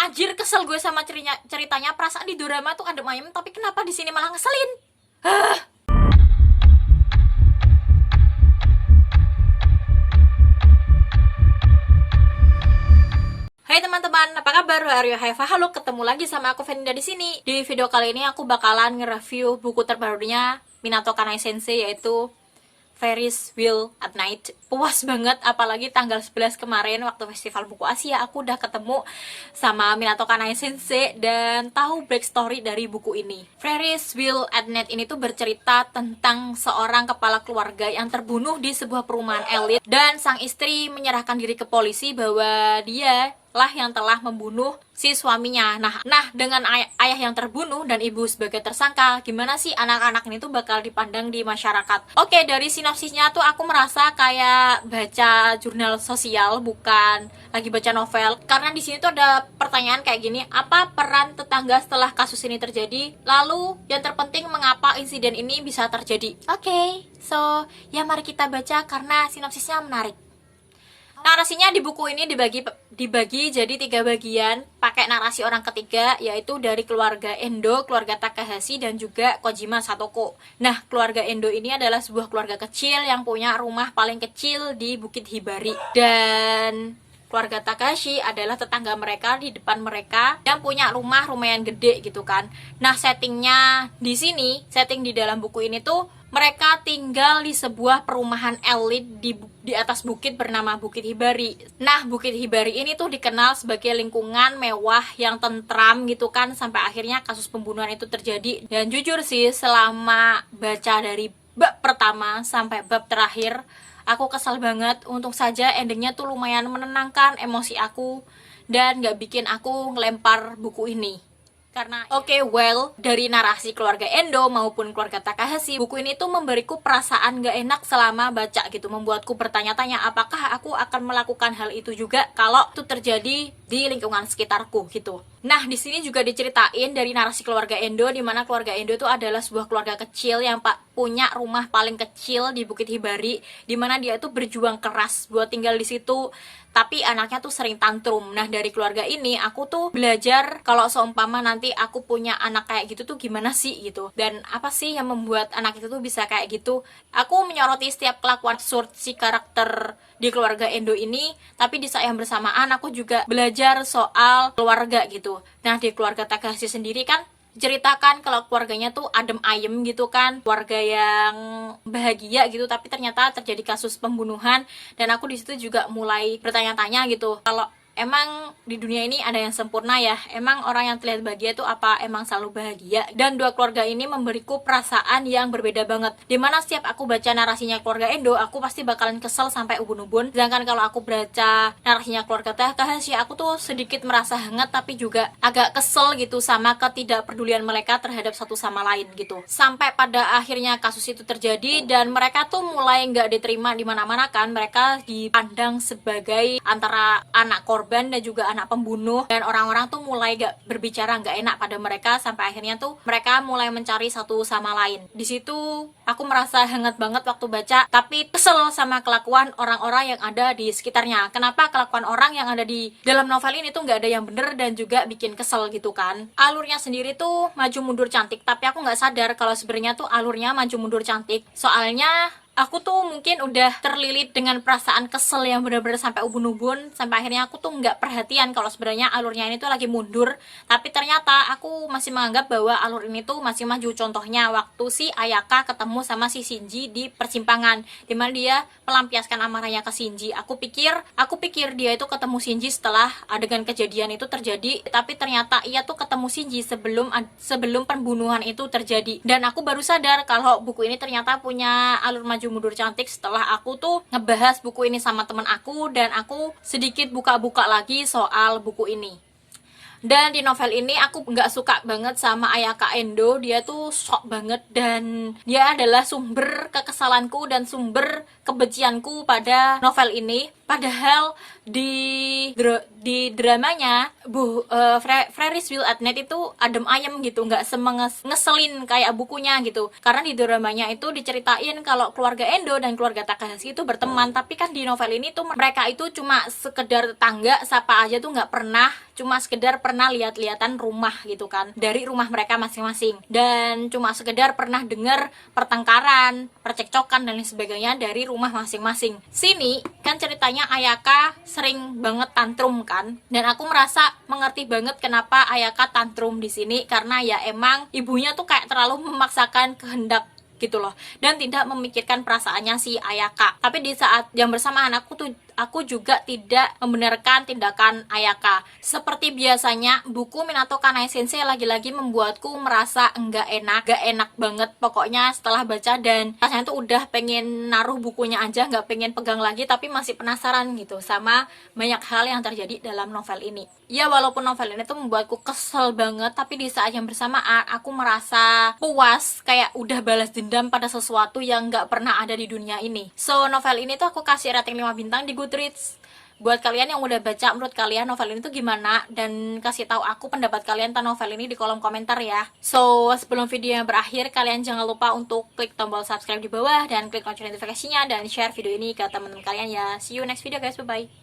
Anjir, kesel gue sama ceritanya. Perasaan di drama tuh adem ayem, tapi kenapa di sini malah ngeselin? Hai teman-teman, apa kabar? How are you? Halo, ketemu lagi sama aku Fenda di sini. Di video kali ini aku bakalan nge-review buku terbarunya Minato Kanai Sensei, yaitu Ferris Wheel at Night. Puas banget, apalagi tanggal 11 kemarin waktu Festival Buku Asia aku udah ketemu sama Minato Kanai Sensei dan tahu backstory dari buku ini. Ferris Wheel at Night ini tuh bercerita tentang seorang kepala keluarga yang terbunuh di sebuah perumahan elit dan sang istri menyerahkan diri ke polisi bahwa dia lah yang telah membunuh si suaminya. Nah, dengan ayah yang terbunuh dan ibu sebagai tersangka, gimana sih anak-anak ini tuh bakal dipandang di masyarakat? Oke, dari sinopsisnya tuh aku merasa kayak baca jurnal sosial, bukan lagi baca novel. Karena di sini tuh ada pertanyaan kayak gini, apa peran tetangga setelah kasus ini terjadi? Lalu yang terpenting, mengapa insiden ini bisa terjadi? Oke, so ya mari kita baca karena sinopsisnya menarik. Narasinya di buku ini dibagi jadi 3 bagian pakai narasi orang ketiga, yaitu dari keluarga Endo, keluarga Takahashi, dan juga Kojima Satoko. Nah, keluarga Endo ini adalah sebuah keluarga kecil yang punya rumah paling kecil di Bukit Hibari, dan keluarga Takahashi adalah tetangga mereka di depan mereka yang punya rumah lumayan gede gitu kan. Nah, settingnya di sini, setting di dalam buku ini tuh mereka tinggal di sebuah perumahan elit di atas bukit bernama Bukit Hibari. Nah, Bukit Hibari ini tuh dikenal sebagai lingkungan mewah yang tentram gitu kan, sampai akhirnya kasus pembunuhan itu terjadi. Dan jujur sih, selama baca dari bab pertama sampai bab terakhir, aku kesal banget. Untung saja endingnya tuh lumayan menenangkan emosi aku dan gak bikin aku ngelempar buku ini. Karena dari narasi keluarga Endo maupun keluarga Takahashi, buku ini tuh memberiku perasaan gak enak selama baca gitu, membuatku bertanya-tanya apakah aku akan melakukan hal itu juga kalau itu terjadi di lingkungan sekitarku gitu. Nah, di sini juga diceritain dari narasi keluarga Endo, di mana keluarga Endo itu adalah sebuah keluarga kecil yang punya rumah paling kecil di Bukit Hibari, di mana dia itu berjuang keras buat tinggal di situ, tapi anaknya tuh sering tantrum. Nah, dari keluarga ini aku tuh belajar kalau seumpama nanti aku punya anak kayak gitu tuh gimana sih gitu, dan apa sih yang membuat anak itu tuh bisa kayak gitu. Aku menyoroti setiap kelakuan absurd si karakter di keluarga Endo ini, tapi di saat yang bersamaan aku juga belajar soal keluarga gitu. Nah, di keluarga Takahashi sendiri kan ceritakan kalau keluarganya tuh adem ayem gitu kan, keluarga yang bahagia gitu, tapi ternyata terjadi kasus pembunuhan. Dan aku di situ juga mulai bertanya-tanya gitu, kalau emang di dunia ini ada yang sempurna ya? Emang orang yang terlihat bahagia itu apa emang selalu bahagia? Dan dua keluarga ini memberiku perasaan yang berbeda banget. Dimana setiap aku baca narasinya keluarga Endo, aku pasti bakalan kesel sampai ubun-ubun. Sedangkan kalau aku baca narasinya keluarga Takahashi, aku tuh sedikit merasa hangat tapi juga agak kesel gitu sama ketidakpedulian mereka terhadap satu sama lain gitu. Sampai pada akhirnya kasus itu terjadi dan mereka tuh mulai nggak diterima di mana-mana kan. Mereka dipandang sebagai antara anak korban dan juga anak pembunuh, dan orang-orang tuh mulai gak berbicara gak enak pada mereka, sampai akhirnya tuh mereka mulai mencari satu sama lain. Di situ aku merasa hangat banget waktu baca, tapi kesel sama kelakuan orang-orang yang ada di sekitarnya. Kenapa kelakuan orang yang ada di dalam novel ini tuh gak ada yang bener dan juga bikin kesel gitu kan. Alurnya sendiri tuh maju mundur cantik, tapi aku gak sadar kalau sebenarnya tuh alurnya maju mundur cantik. Soalnya aku tuh mungkin udah terlilit dengan perasaan kesel yang benar-benar sampai ubun-ubun, sampai akhirnya aku tuh nggak perhatian kalau sebenarnya alurnya ini tuh lagi mundur. Tapi ternyata aku masih menganggap bahwa alur ini tuh masih maju. Contohnya waktu si Ayaka ketemu sama si Shinji di persimpangan, dimana dia melampiaskan amarahnya ke Shinji. Aku pikir dia itu ketemu Shinji setelah adegan kejadian itu terjadi, tapi ternyata ia tuh ketemu Shinji sebelum pembunuhan itu terjadi. Dan aku baru sadar kalau buku ini ternyata punya alur maju mundur cantik setelah aku tuh ngebahas buku ini sama temen aku, dan aku sedikit buka-buka lagi soal buku ini. Dan di novel ini aku nggak suka banget sama Ayaka Endo. Dia tuh sok banget dan dia adalah sumber kekesalanku dan sumber kebencianku pada novel ini. Padahal di dramanya Ferris Wheel at Night itu adem ayem gitu, nggak ngeselin kayak bukunya gitu. Karena di dramanya itu diceritain kalau keluarga Endo dan keluarga Takahashi itu berteman, tapi kan di novel ini tuh mereka itu cuma sekedar tetangga, sapa aja tuh nggak pernah. cuma sekedar pernah lihat-lihatan rumah gitu kan, dari rumah mereka masing-masing, dan cuma sekedar pernah dengar pertengkaran, percekcokan dan lain sebagainya dari rumah masing-masing. Sini kan ceritanya Ayaka sering banget tantrum kan, dan aku merasa mengerti banget kenapa Ayaka tantrum di sini, karena ya emang ibunya tuh kayak terlalu memaksakan kehendak gitu loh, dan tidak memikirkan perasaannya si Ayaka. Tapi di saat yang bersamaan aku juga tidak membenarkan tindakan Ayaka. Seperti biasanya, buku Minato Kanai Sensei lagi-lagi membuatku merasa gak enak banget pokoknya setelah baca, dan rasanya tuh udah pengen naruh bukunya aja, gak pengen pegang lagi, tapi masih penasaran gitu sama banyak hal yang terjadi dalam novel ini. Ya walaupun novel ini tuh membuatku kesel banget, tapi di saat yang bersamaan aku merasa puas, kayak udah balas dendam pada sesuatu yang gak pernah ada di dunia ini. So novel ini tuh aku kasih rating 5 bintang di Goodreads. Buat kalian yang udah baca, menurut kalian novel ini tuh gimana? Dan kasih tahu aku pendapat kalian tentang novel ini di kolom komentar ya. So sebelum video yang berakhir, kalian jangan lupa untuk klik tombol subscribe di bawah dan klik lonceng notifikasinya, dan share video ini ke teman-teman kalian ya. See you next video guys, bye bye.